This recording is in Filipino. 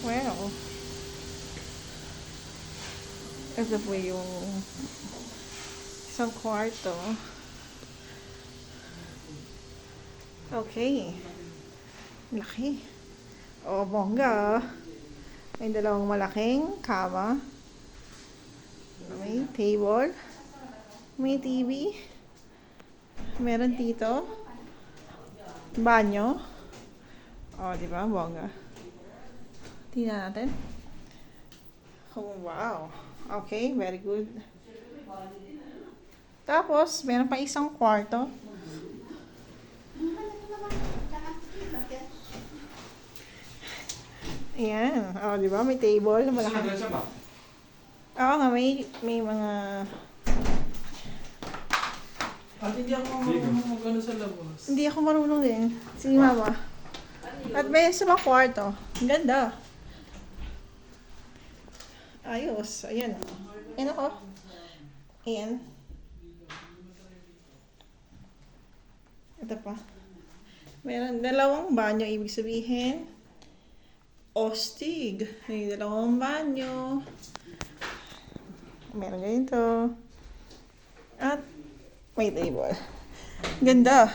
Well, ito po yung isang kwarto. Okay. Laki. O, bongga. May dalawang malaking kama. May table. May TV. Meron dito. Banyo. O, di ba? Bongga. Tingnan natin. Oh, wow. Okay, very good. Tapos, meron pa isang kwarto. Ayan. O, di ba? May table na malaki. Oo nga, may mga... At hindi ako marunong mag-ano sa labas. Hindi ako marunong din. Sige, mama. At may isa pang kwarto. Ang ganda. Ayos. Ayan. Ayan ako. Ayan. Ito pa. Meron dalawang banyo. Ibig sabihin, ostig. May dalawang banyo. Meron ganito. At may table. Ganda.